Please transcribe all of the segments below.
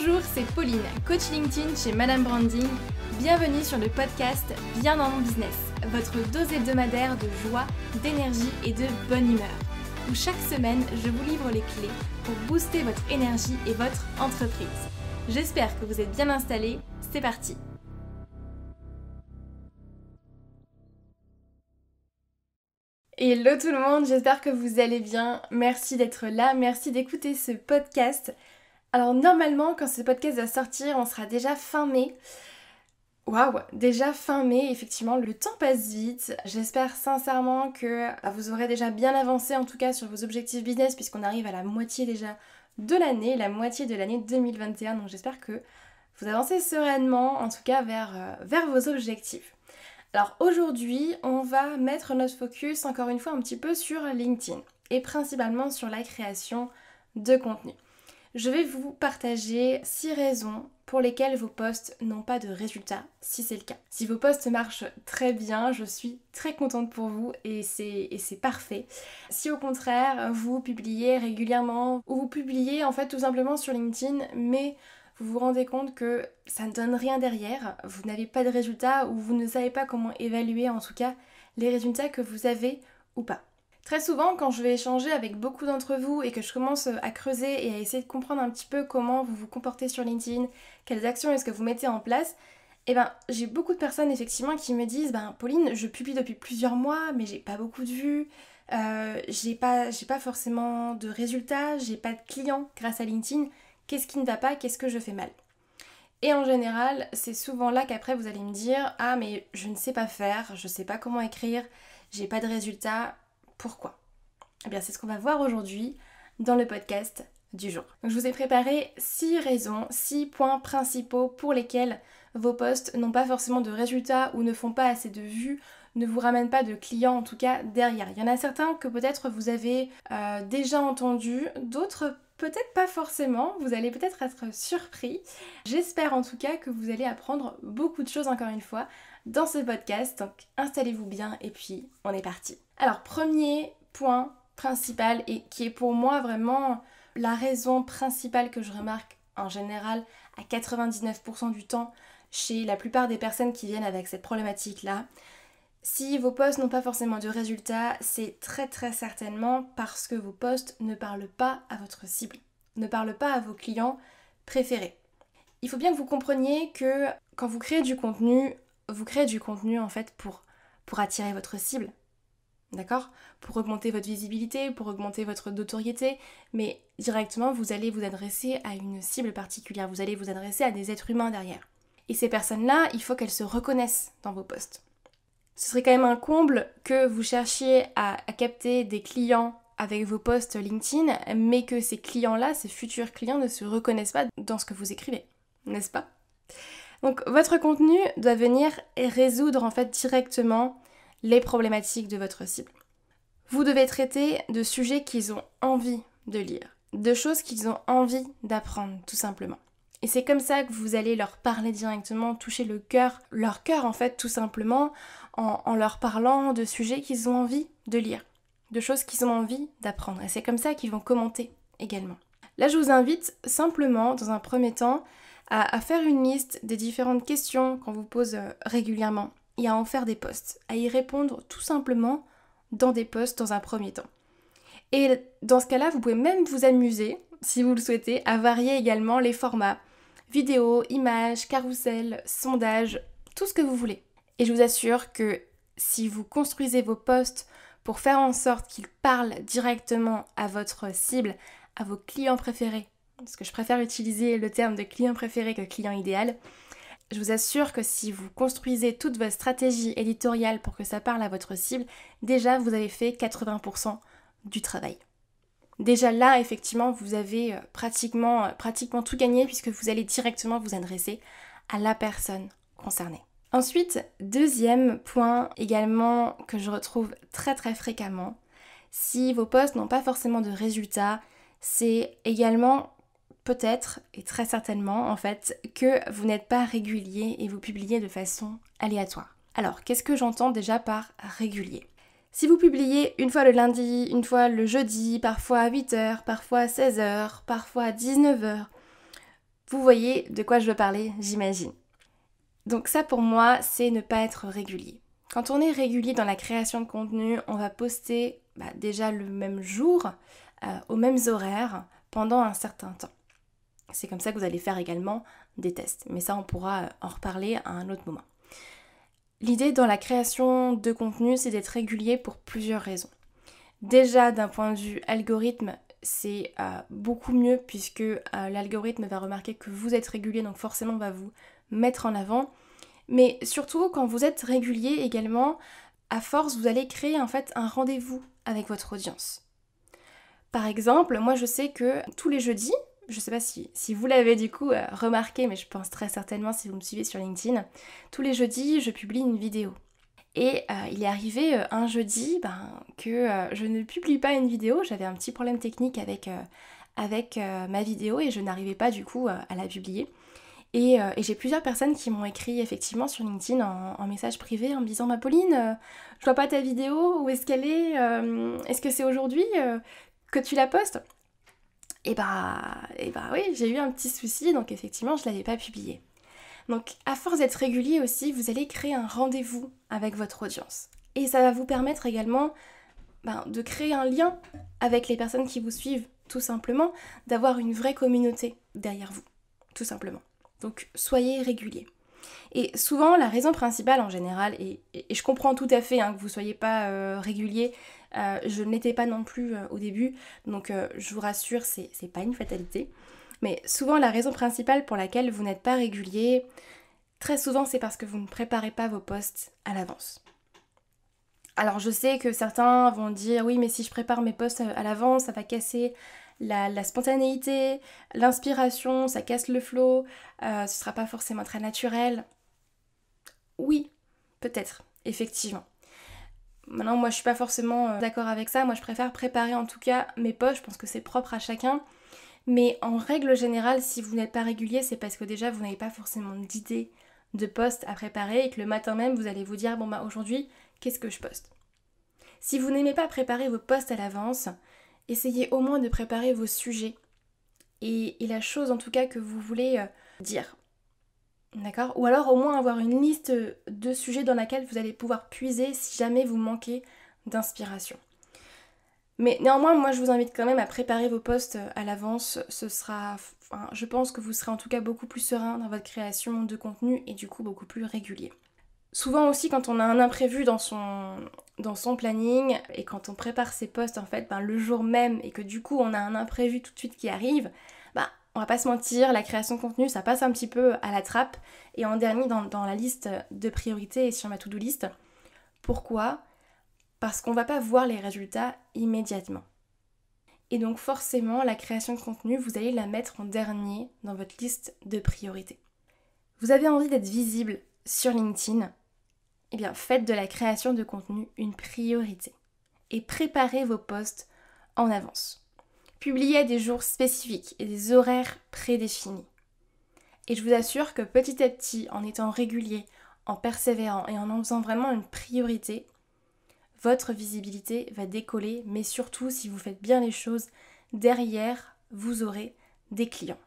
Bonjour, c'est Pauline, coach LinkedIn chez Madame Branding. Bienvenue sur le podcast Bien dans mon business, votre dose hebdomadaire de joie, d'énergie et de bonne humeur, où chaque semaine, je vous livre les clés pour booster votre énergie et votre entreprise. J'espère que vous êtes bien installés, c'est parti. Hello tout le monde, j'espère que vous allez bien. Merci d'être là, merci d'écouter ce podcast. Alors normalement, quand ce podcast va sortir, on sera déjà fin mai. Waouh, déjà fin mai, effectivement, le temps passe vite. J'espère sincèrement que vous aurez déjà bien avancé en tout cas sur vos objectifs business puisqu'on arrive à la moitié déjà de l'année, la moitié de l'année 2021. Donc j'espère que vous avancez sereinement, en tout cas vers vos objectifs. Alors aujourd'hui, on va mettre notre focus encore une fois un petit peu sur LinkedIn et principalement sur la création de contenu. Je vais vous partager 6 raisons pour lesquelles vos posts n'ont pas de résultats, si c'est le cas. Si vos posts marchent très bien, je suis très contente pour vous et c'est parfait. Si au contraire, vous publiez régulièrement ou vous publiez en fait tout simplement sur LinkedIn, mais vous vous rendez compte que ça ne donne rien derrière, vous n'avez pas de résultats ou vous ne savez pas comment évaluer en tout cas les résultats que vous avez ou pas. Très souvent, quand je vais échanger avec beaucoup d'entre vous et que je commence à creuser et à essayer de comprendre un petit peu comment vous vous comportez sur LinkedIn, quelles actions est-ce que vous mettez en place, j'ai beaucoup de personnes effectivement qui me disent Pauline, je publie depuis plusieurs mois mais j'ai pas beaucoup de vues, j'ai pas forcément de résultats, j'ai pas de clients grâce à LinkedIn, qu'est-ce qui ne va pas, qu'est-ce que je fais mal ? Et en général, c'est souvent là qu'après vous allez me dire ah mais je ne sais pas faire, je sais pas comment écrire, j'ai pas de résultats. Pourquoi ? Eh bien c'est ce qu'on va voir aujourd'hui dans le podcast du jour. Donc je vous ai préparé 6 raisons, 6 points principaux pour lesquels vos posts n'ont pas forcément de résultats ou ne font pas assez de vues, ne vous ramènent pas de clients en tout cas derrière. Il y en a certains que peut-être vous avez déjà entendus, d'autres peut-être pas forcément, vous allez peut-être être surpris. J'espère en tout cas que vous allez apprendre beaucoup de choses encore une fois dans ce podcast, donc installez-vous bien et puis on est parti. Alors premier point principal et qui est pour moi vraiment la raison principale que je remarque en général à 99% du temps chez la plupart des personnes qui viennent avec cette problématique-là. Si vos posts n'ont pas forcément de résultats, c'est très très certainement parce que vos posts ne parlent pas à votre cible, ne parlent pas à vos clients préférés. Il faut bien que vous compreniez que quand vous créez du contenu, vous créez du contenu en fait pour attirer votre cible. D'accord ? Pour augmenter votre visibilité, pour augmenter votre notoriété, mais directement vous allez vous adresser à une cible particulière, vous allez vous adresser à des êtres humains derrière. Et ces personnes-là, il faut qu'elles se reconnaissent dans vos posts. Ce serait quand même un comble que vous cherchiez à capter des clients avec vos posts LinkedIn, mais que ces clients-là, ces futurs clients ne se reconnaissent pas dans ce que vous écrivez, n'est-ce pas ? Donc votre contenu doit venir résoudre en fait directement les problématiques de votre cible. Vous devez traiter de sujets qu'ils ont envie de lire, de choses qu'ils ont envie d'apprendre tout simplement. Et c'est comme ça que vous allez leur parler directement, toucher leur cœur en fait tout simplement, en leur parlant de sujets qu'ils ont envie de lire, de choses qu'ils ont envie d'apprendre. Et c'est comme ça qu'ils vont commenter également. Là je vous invite simplement dans un premier temps à faire une liste des différentes questions qu'on vous pose régulièrement et à en faire des posts, à y répondre tout simplement dans des posts dans un premier temps. Et dans ce cas-là, vous pouvez même vous amuser, si vous le souhaitez, à varier également les formats, vidéo, images, carrousel, sondage, tout ce que vous voulez. Et je vous assure que si vous construisez vos posts pour faire en sorte qu'ils parlent directement à votre cible, à vos clients préférés, parce que je préfère utiliser le terme de client préféré que client idéal, je vous assure que si vous construisez toute votre stratégie éditoriale pour que ça parle à votre cible, déjà vous avez fait 80% du travail. Déjà là, effectivement, vous avez pratiquement tout gagné puisque vous allez directement vous adresser à la personne concernée. Ensuite, deuxième point également que je retrouve très très fréquemment, si vos posts n'ont pas forcément de résultats, c'est également peut-être, et très certainement en fait, que vous n'êtes pas régulier et vous publiez de façon aléatoire. Alors, qu'est-ce que j'entends déjà par régulier ? Si vous publiez une fois le lundi, une fois le jeudi, parfois à 8h, parfois à 16h, parfois à 19h, Vous voyez de quoi je veux parler, j'imagine. Donc ça pour moi, c'est ne pas être régulier. Quand on est régulier dans la création de contenu, on va poster déjà le même jour, aux mêmes horaires, pendant un certain temps. C'est comme ça que vous allez faire également des tests. Mais ça, on pourra en reparler à un autre moment. L'idée dans la création de contenu, c'est d'être régulier pour plusieurs raisons. Déjà, d'un point de vue algorithme, c'est beaucoup mieux puisque l'algorithme va remarquer que vous êtes régulier, donc forcément va vous mettre en avant. Mais surtout, quand vous êtes régulier également, à force, vous allez créer en fait un rendez-vous avec votre audience. Par exemple, moi je sais que tous les jeudis, je sais pas si vous l'avez du coup remarqué, mais je pense très certainement si vous me suivez sur LinkedIn, tous les jeudis je publie une vidéo. Et il est arrivé un jeudi que je ne publie pas une vidéo, j'avais un petit problème technique avec ma vidéo et je n'arrivais pas du coup à la publier. Et j'ai plusieurs personnes qui m'ont écrit effectivement sur LinkedIn en message privé en me disant Pauline, je vois pas ta vidéo, où est-ce qu'elle est, est-ce que c'est aujourd'hui que tu la postes ? Et oui, j'ai eu un petit souci, donc effectivement je l'avais pas publiée. Donc à force d'être régulier aussi, vous allez créer un rendez-vous avec votre audience. Et ça va vous permettre également de créer un lien avec les personnes qui vous suivent, tout simplement, d'avoir une vraie communauté derrière vous, tout simplement. Donc soyez réguliers. Et souvent la raison principale en général, et je comprends tout à fait que vous ne soyez pas régulier, je ne l'étais pas non plus au début, donc je vous rassure, c'est pas une fatalité. Mais souvent la raison principale pour laquelle vous n'êtes pas régulier, très souvent c'est parce que vous ne préparez pas vos posts à l'avance. Alors je sais que certains vont dire oui mais si je prépare mes posts à l'avance, ça va casser la spontanéité, l'inspiration, ça casse le flow, ce sera pas forcément très naturel. Oui, peut-être, effectivement. Maintenant, moi je suis pas forcément d'accord avec ça, moi je préfère préparer en tout cas mes posts, je pense que c'est propre à chacun. Mais en règle générale, si vous n'êtes pas régulier, c'est parce que déjà vous n'avez pas forcément d'idée de post à préparer et que le matin même vous allez vous dire aujourd'hui, qu'est-ce que je poste ? Si vous n'aimez pas préparer vos posts à l'avance, essayez au moins de préparer vos sujets et la chose en tout cas que vous voulez dire. D'accord ? Ou alors au moins avoir une liste de sujets dans laquelle vous allez pouvoir puiser si jamais vous manquez d'inspiration. Mais néanmoins, moi je vous invite quand même à préparer vos posts à l'avance. Je pense que vous serez en tout cas beaucoup plus serein dans votre création de contenu et du coup beaucoup plus régulier. Souvent aussi quand on a un imprévu dans son planning et quand on prépare ses posts en fait le jour même et que du coup on a un imprévu tout de suite qui arrive, on va pas se mentir, la création de contenu ça passe un petit peu à la trappe et en dernier dans la liste de priorités et sur ma to-do list. Pourquoi ? Parce qu'on va pas voir les résultats immédiatement. Et donc forcément, la création de contenu, vous allez la mettre en dernier dans votre liste de priorités. Vous avez envie d'être visible sur LinkedIn ? Eh bien, faites de la création de contenu une priorité. Et préparez vos posts en avance. Publiez à des jours spécifiques et des horaires prédéfinis. Et je vous assure que petit à petit, en étant régulier, en persévérant et en faisant vraiment une priorité, votre visibilité va décoller, mais surtout si vous faites bien les choses, derrière, vous aurez des clients.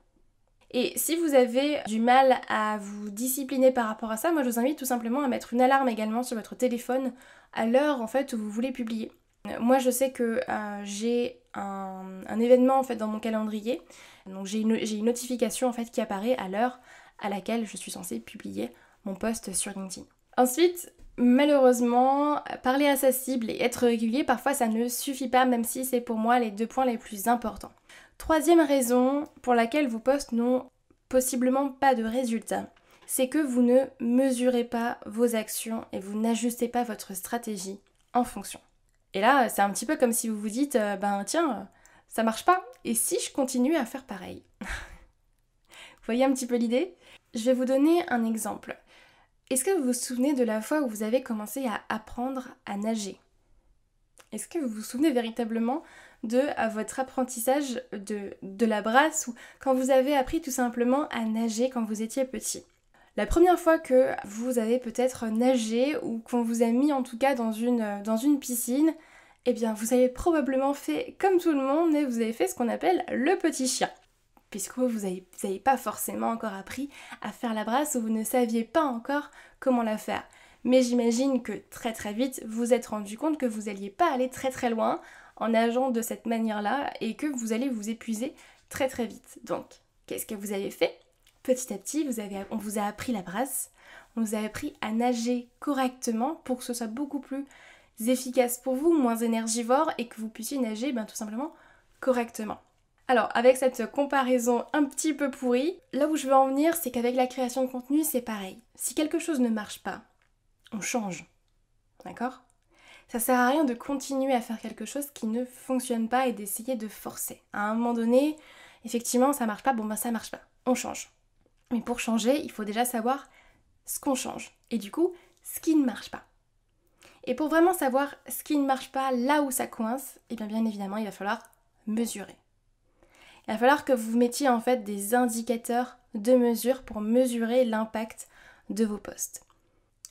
Et si vous avez du mal à vous discipliner par rapport à ça, moi je vous invite tout simplement à mettre une alarme également sur votre téléphone à l'heure en fait où vous voulez publier. Moi je sais que j'ai un événement en fait dans mon calendrier, donc j'ai une notification en fait qui apparaît à l'heure à laquelle je suis censée publier mon post sur LinkedIn. Ensuite, malheureusement, parler à sa cible et être régulier, parfois ça ne suffit pas, même si c'est pour moi les 2 points les plus importants. Troisième raison pour laquelle vos posts n'ont possiblement pas de résultats, c'est que vous ne mesurez pas vos actions et vous n'ajustez pas votre stratégie en fonction. Et là, c'est un petit peu comme si vous vous dites, tiens, ça marche pas, et si je continue à faire pareil ? Vous voyez un petit peu l'idée ? Je vais vous donner un exemple. Est-ce que vous vous souvenez de la fois où vous avez commencé à apprendre à nager ? Est-ce que vous vous souvenez véritablement de votre apprentissage de la brasse ou quand vous avez appris tout simplement à nager quand vous étiez petit ? La première fois que vous avez peut-être nagé ou qu'on vous a mis en tout cas dans une piscine, eh bien vous avez probablement fait comme tout le monde et vous avez fait ce qu'on appelle le petit chien. puisque vous n'avez pas forcément encore appris à faire la brasse ou vous ne saviez pas encore comment la faire. Mais j'imagine que très très vite, vous vous êtes rendu compte que vous n'alliez pas aller très très loin en nageant de cette manière-là et que vous allez vous épuiser très très vite. Donc, qu'est-ce que vous avez fait? Petit à petit, on vous a appris la brasse, on vous a appris à nager correctement pour que ce soit beaucoup plus efficace pour vous, moins énergivore et que vous puissiez nager tout simplement correctement. Alors, avec cette comparaison un petit peu pourrie, là où je veux en venir, c'est qu'avec la création de contenu, c'est pareil. Si quelque chose ne marche pas, on change. D'accord? Ça sert à rien de continuer à faire quelque chose qui ne fonctionne pas et d'essayer de forcer. À un moment donné, effectivement, ça marche pas, ça marche pas. On change. Mais pour changer, il faut déjà savoir ce qu'on change. Et du coup, ce qui ne marche pas. Et pour vraiment savoir ce qui ne marche pas, là où ça coince, bien évidemment, il va falloir mesurer. Il va falloir que vous mettiez en fait des indicateurs de mesure pour mesurer l'impact de vos posts.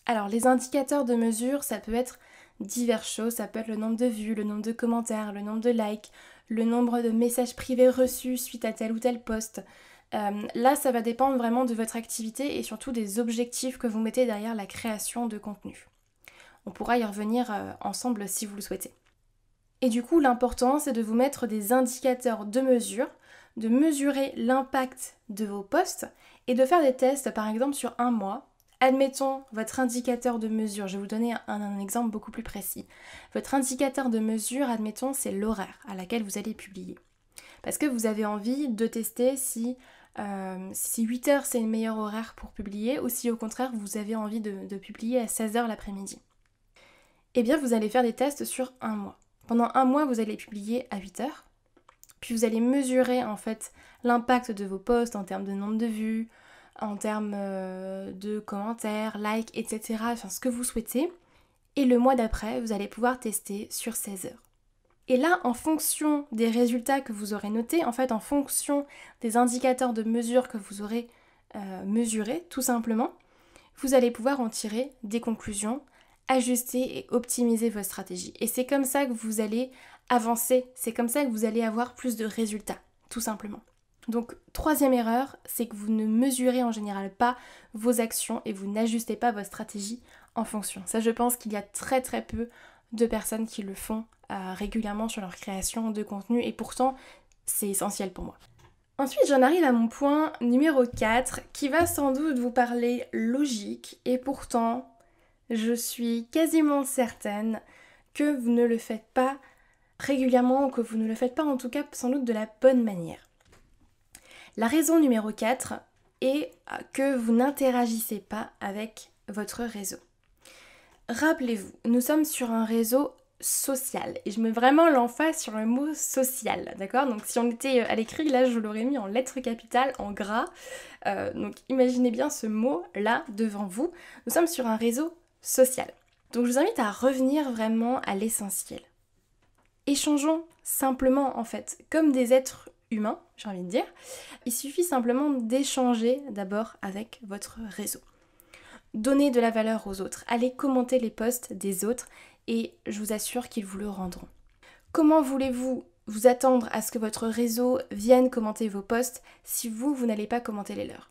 Alors les indicateurs de mesure, ça peut être diverses choses, ça peut être le nombre de vues, le nombre de commentaires, le nombre de likes, le nombre de messages privés reçus suite à tel ou tel post. Là, ça va dépendre vraiment de votre activité et surtout des objectifs que vous mettez derrière la création de contenu. On pourra y revenir ensemble si vous le souhaitez. Et du coup, l'important, c'est de vous mettre des indicateurs de mesure, de mesurer l'impact de vos posts et de faire des tests, par exemple, sur un mois. Admettons votre indicateur de mesure, je vais vous donner un exemple beaucoup plus précis. Votre indicateur de mesure, admettons, c'est l'horaire à laquelle vous allez publier. Parce que vous avez envie de tester si 8 heures c'est le meilleur horaire pour publier ou si au contraire vous avez envie de publier à 16 heures l'après-midi. Eh bien vous allez faire des tests sur un mois. Pendant un mois vous allez publier à 8 heures, puis vous allez mesurer en fait l'impact de vos posts en termes de nombre de vues, en termes de commentaires, likes, etc. Enfin ce que vous souhaitez. Et le mois d'après, vous allez pouvoir tester sur 16 heures. Et là, en fonction des résultats que vous aurez notés, en fait en fonction des indicateurs de mesure que vous aurez mesurés, tout simplement, vous allez pouvoir en tirer des conclusions, ajuster et optimiser votre stratégie. Et c'est comme ça que vous allez avancer, c'est comme ça que vous allez avoir plus de résultats, tout simplement. Donc, troisième erreur, c'est que vous ne mesurez en général pas vos actions et vous n'ajustez pas votre stratégie en fonction. Ça, je pense qu'il y a très très peu de personnes qui le font régulièrement sur leur création de contenu et pourtant, c'est essentiel pour moi. Ensuite, j'en arrive à mon point numéro 4 qui va sans doute vous parler logique et pourtant, je suis quasiment certaine que vous ne le faites pas régulièrement ou que vous ne le faites pas en tout cas sans doute de la bonne manière. La raison numéro 4 est que vous n'interagissez pas avec votre réseau. Rappelez-vous, nous sommes sur un réseau social et je mets vraiment l'emphase sur le mot social, d'accord? Donc si on était à l'écrit, là je l'aurais mis en lettres capitales, en gras. Donc imaginez bien ce mot là devant vous. Nous sommes sur un réseau social. Donc je vous invite à revenir vraiment à l'essentiel. Échangeons simplement en fait, comme des êtres humain, j'ai envie de dire. Il suffit simplement d'échanger d'abord avec votre réseau. Donnez de la valeur aux autres, allez commenter les posts des autres et je vous assure qu'ils vous le rendront. Comment voulez-vous vous attendre à ce que votre réseau vienne commenter vos posts si vous n'allez pas commenter les leurs?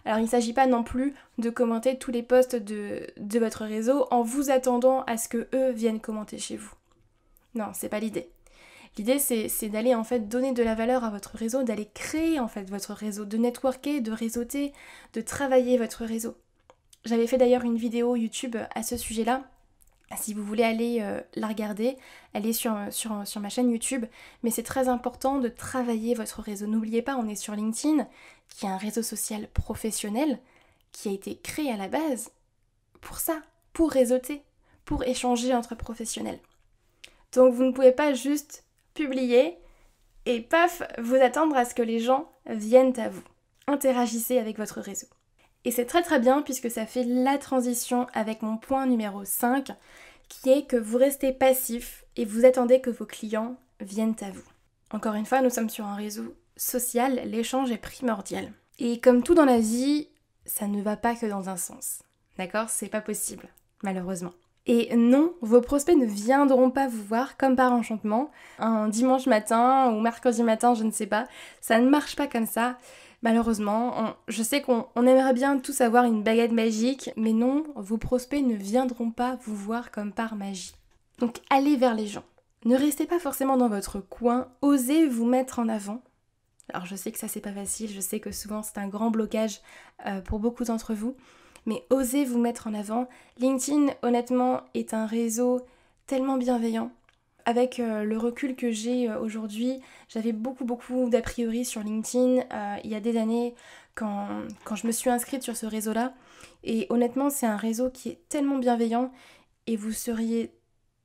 Alors il ne s'agit pas non plus de commenter tous les posts de votre réseau en vous attendant à ce que eux viennent commenter chez vous. Non, c'est pas l'idée. L'idée c'est d'aller en fait donner de la valeur à votre réseau, d'aller créer en fait votre réseau, de networker, de réseauter, de travailler votre réseau. J'avais fait d'ailleurs une vidéo YouTube à ce sujet-là. Si vous voulez aller la regarder, elle est sur ma chaîne YouTube. Mais c'est très important de travailler votre réseau. N'oubliez pas, on est sur LinkedIn, qui est un réseau social professionnel, qui a été créé à la base pour ça, pour réseauter, pour échanger entre professionnels. Donc vous ne pouvez pas juste publier et paf, vous attendre à ce que les gens viennent à vous. Interagissez avec votre réseau. Et c'est très très bien puisque ça fait la transition avec mon point numéro 5 qui est que vous restez passif et vous attendez que vos clients viennent à vous. Encore une fois, nous sommes sur un réseau social, l'échange est primordial. Et comme tout dans la vie, ça ne va pas que dans un sens. D'accord? C'est pas possible, malheureusement. Et non, vos prospects ne viendront pas vous voir comme par enchantement, un dimanche matin ou mercredi matin, je ne sais pas. Ça ne marche pas comme ça. Malheureusement, je sais qu'on aimerait bien tous avoir une baguette magique, mais non, vos prospects ne viendront pas vous voir comme par magie. Donc allez vers les gens. Ne restez pas forcément dans votre coin, osez vous mettre en avant. Alors je sais que ça c'est pas facile, je sais que souvent c'est un grand blocage pour beaucoup d'entre vous, mais osez vous mettre en avant. LinkedIn, honnêtement, est un réseau tellement bienveillant. Avec le recul que j'ai aujourd'hui, j'avais beaucoup d'a priori sur LinkedIn il y a des années quand je me suis inscrite sur ce réseau-là. Et honnêtement, c'est un réseau qui est tellement bienveillant et vous seriez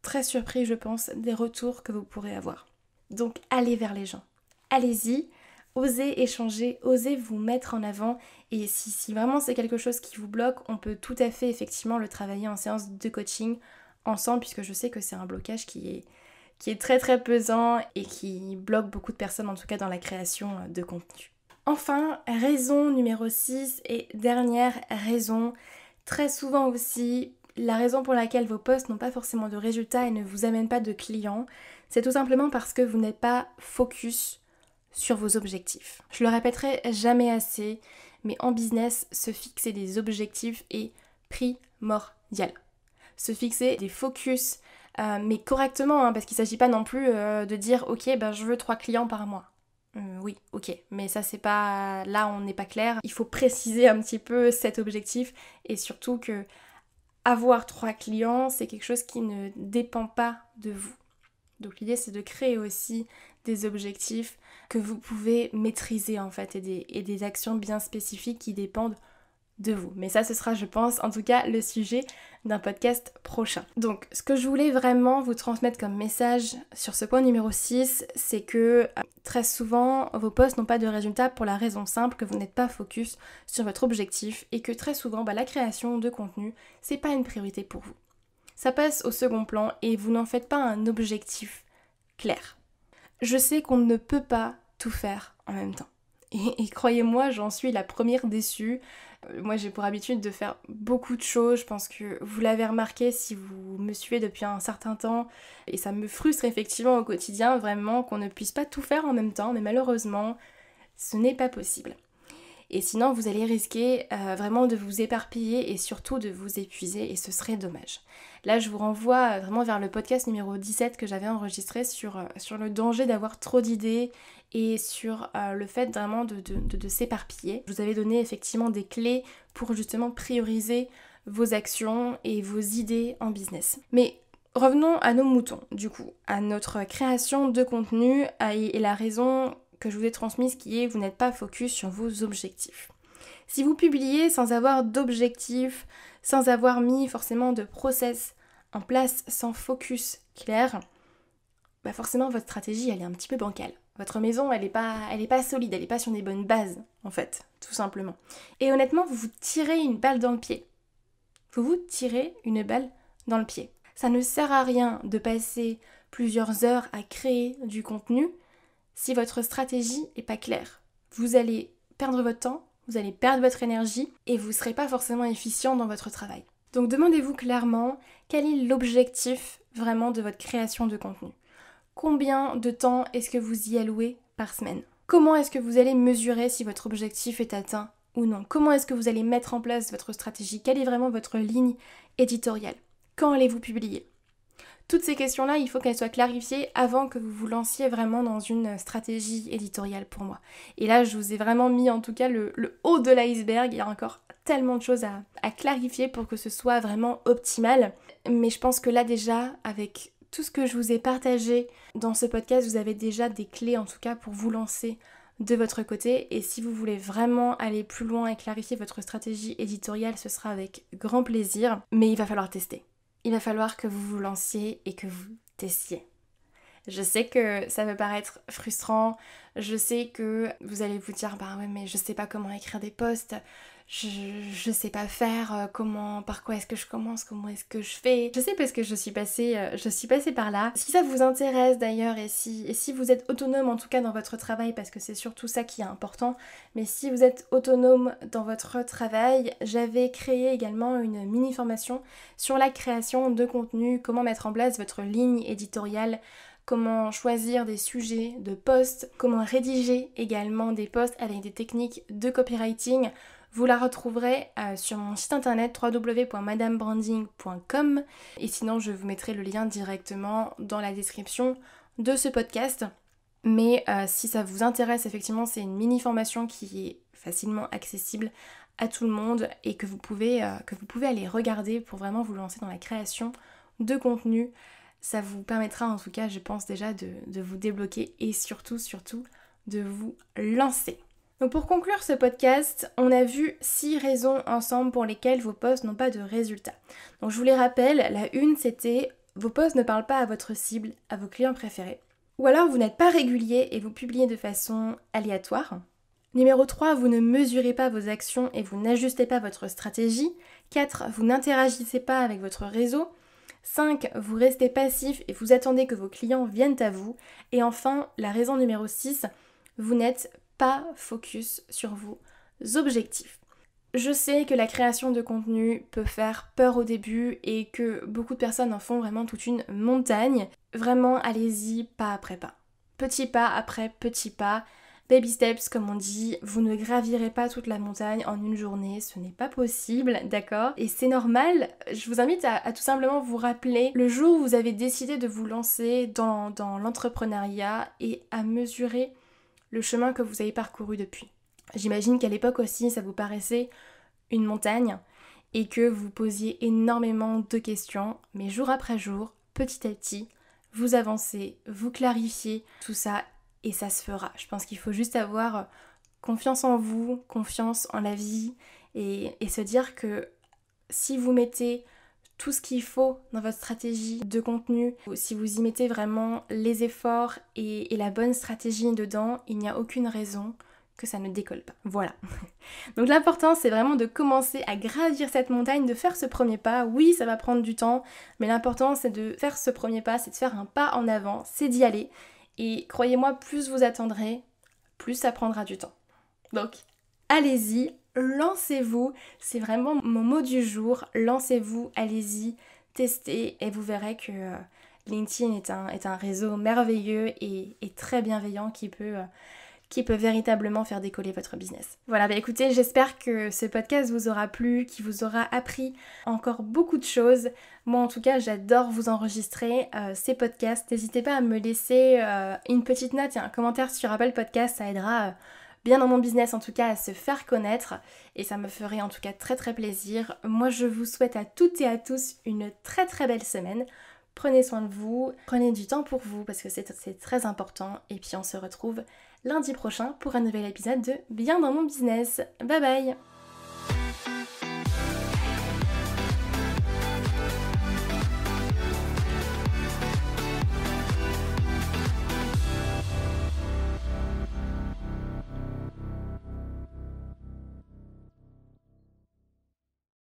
très surpris, je pense, des retours que vous pourrez avoir. Donc allez vers les gens. Allez-y, osez échanger, osez vous mettre en avant. Et si vraiment c'est quelque chose qui vous bloque, on peut tout à fait effectivement le travailler en séance de coaching ensemble, puisque je sais que c'est un blocage qui est très très pesant et qui bloque beaucoup de personnes, en tout cas dans la création de contenu. Enfin, raison numéro 6 et dernière raison, très souvent aussi, la raison pour laquelle vos posts n'ont pas forcément de résultats et ne vous amènent pas de clients, c'est tout simplement parce que vous n'êtes pas focus sur vos objectifs. Je le répéterai jamais assez, mais en business, se fixer des objectifs est primordial. Se fixer des focus, mais correctement, parce qu'il ne s'agit pas non plus de dire « Ok, je veux 3 clients par mois ». Oui, ok, mais ça c'est pas... Là on n'est pas clair. Il faut préciser un petit peu cet objectif et surtout que avoir 3 clients, c'est quelque chose qui ne dépend pas de vous. Donc l'idée c'est de créer aussi des objectifs que vous pouvez maîtriser en fait et des actions bien spécifiques qui dépendent de vous. Mais ça ce sera je pense en tout cas le sujet d'un podcast prochain. Donc ce que je voulais vraiment vous transmettre comme message sur ce point numéro 6, c'est que très souvent vos posts n'ont pas de résultats pour la raison simple que vous n'êtes pas focus sur votre objectif et que très souvent la création de contenu c'est pas une priorité pour vous. Ça passe au second plan et vous n'en faites pas un objectif clair. Je sais qu'on ne peut pas tout faire en même temps. Et croyez-moi, j'en suis la première déçue. Moi j'ai pour habitude de faire beaucoup de choses, je pense que vous l'avez remarqué si vous me suivez depuis un certain temps, et ça me frustre effectivement au quotidien vraiment qu'on ne puisse pas tout faire en même temps, mais malheureusement ce n'est pas possible. Et sinon vous allez risquer vraiment de vous éparpiller et surtout de vous épuiser et ce serait dommage. Là je vous renvoie vraiment vers le podcast numéro 17 que j'avais enregistré sur le danger d'avoir trop d'idées et sur le fait vraiment de s'éparpiller. Je vous avais donné effectivement des clés pour justement prioriser vos actions et vos idées en business. Mais revenons à nos moutons du coup, à notre création de contenu et la raison que je vous ai transmise qui est vous n'êtes pas focus sur vos objectifs. Si vous publiez sans avoir d'objectifs, sans avoir mis forcément de process en place, sans focus clair, forcément votre stratégie elle est un petit peu bancale. Votre maison elle est pas solide, elle est pas sur des bonnes bases en fait, tout simplement. Et honnêtement vous vous tirez une balle dans le pied. Vous vous tirez une balle dans le pied. Ça ne sert à rien de passer plusieurs heures à créer du contenu si votre stratégie n'est pas claire. Vous allez perdre votre temps, vous allez perdre votre énergie et vous ne serez pas forcément efficient dans votre travail. Donc demandez-vous clairement quel est l'objectif vraiment de votre création de contenu. Combien de temps est-ce que vous y allouez par semaine? Comment est-ce que vous allez mesurer si votre objectif est atteint ou non? Comment est-ce que vous allez mettre en place votre stratégie? Quelle est vraiment votre ligne éditoriale? Quand allez-vous publier? Toutes ces questions-là, il faut qu'elles soient clarifiées avant que vous vous lanciez vraiment dans une stratégie éditoriale pour moi. Et là, je vous ai vraiment mis en tout cas le haut de l'iceberg. Il y a encore tellement de choses à clarifier pour que ce soit vraiment optimal. Mais je pense que là déjà, avec tout ce que je vous ai partagé dans ce podcast, vous avez déjà des clés en tout cas pour vous lancer de votre côté. Et si vous voulez vraiment aller plus loin et clarifier votre stratégie éditoriale, ce sera avec grand plaisir. Mais il va falloir tester. Il va falloir que vous vous lanciez et que vous testiez. Je sais que ça peut paraître frustrant, je sais que vous allez vous dire bah ouais mais je sais pas comment écrire des posts, je sais pas faire, par quoi est-ce que je commence, comment est-ce que je fais. Je sais parce que je suis passée par là. Si ça vous intéresse d'ailleurs et si vous êtes autonome en tout cas dans votre travail, parce que c'est surtout ça qui est important, mais si vous êtes autonome dans votre travail, j'avais créé également une mini formation sur la création de contenu, comment mettre en place votre ligne éditoriale, comment choisir des sujets de posts, comment rédiger également des posts avec des techniques de copywriting. Vous la retrouverez sur mon site internet www.madamebranding.com et sinon je vous mettrai le lien directement dans la description de ce podcast. Mais si ça vous intéresse, effectivement c'est une mini formation qui est facilement accessible à tout le monde et que vous pouvez aller regarder pour vraiment vous lancer dans la création de contenu. Ça vous permettra en tout cas, je pense déjà, de vous débloquer et surtout de vous lancer. Donc pour conclure ce podcast, on a vu 6 raisons ensemble pour lesquelles vos posts n'ont pas de résultats. Donc je vous les rappelle, la une c'était vos posts ne parlent pas à votre cible, à vos clients préférés. Ou alors vous n'êtes pas régulier et vous publiez de façon aléatoire. Numéro 3, vous ne mesurez pas vos actions et vous n'ajustez pas votre stratégie. 4, vous n'interagissez pas avec votre réseau. 5, vous restez passif et vous attendez que vos clients viennent à vous. Et enfin, la raison numéro 6, vous n'êtes pas focus sur vos objectifs. Je sais que la création de contenu peut faire peur au début et que beaucoup de personnes en font vraiment toute une montagne. Vraiment, allez-y pas après pas. Petit pas après petit pas. Baby steps comme on dit, vous ne gravirez pas toute la montagne en une journée, ce n'est pas possible, d'accord? Et c'est normal, je vous invite à tout simplement vous rappeler le jour où vous avez décidé de vous lancer dans l'entrepreneuriat et à mesurer le chemin que vous avez parcouru depuis. J'imagine qu'à l'époque aussi ça vous paraissait une montagne et que vous posiez énormément de questions, mais jour après jour, petit à petit, vous avancez, vous clarifiez tout ça et ça se fera. Je pense qu'il faut juste avoir confiance en vous, confiance en la vie et se dire que si vous mettez tout ce qu'il faut dans votre stratégie de contenu, si vous y mettez vraiment les efforts et la bonne stratégie dedans, il n'y a aucune raison que ça ne décolle pas. Voilà. Donc l'important c'est vraiment de commencer à gravir cette montagne, de faire ce premier pas. Oui, ça va prendre du temps, mais l'important c'est de faire ce premier pas, c'est de faire un pas en avant, c'est d'y aller. Et croyez-moi, plus vous attendrez, plus ça prendra du temps. Donc, allez-y, lancez-vous. C'est vraiment mon mot du jour. Lancez-vous, allez-y, testez et vous verrez que LinkedIn est un réseau merveilleux et très bienveillant qui peut véritablement faire décoller votre business. Voilà, bah écoutez, j'espère que ce podcast vous aura plu, qu'il vous aura appris encore beaucoup de choses. Moi en tout cas, j'adore vous enregistrer ces podcasts. N'hésitez pas à me laisser une petite note et un commentaire sur Apple Podcast, ça aidera bien dans mon business en tout cas à se faire connaître et ça me ferait en tout cas très très plaisir. Moi je vous souhaite à toutes et à tous une très très belle semaine. Prenez soin de vous, prenez du temps pour vous parce que c'est très important et puis on se retrouve lundi prochain pour un nouvel épisode de Bien dans mon business. Bye bye!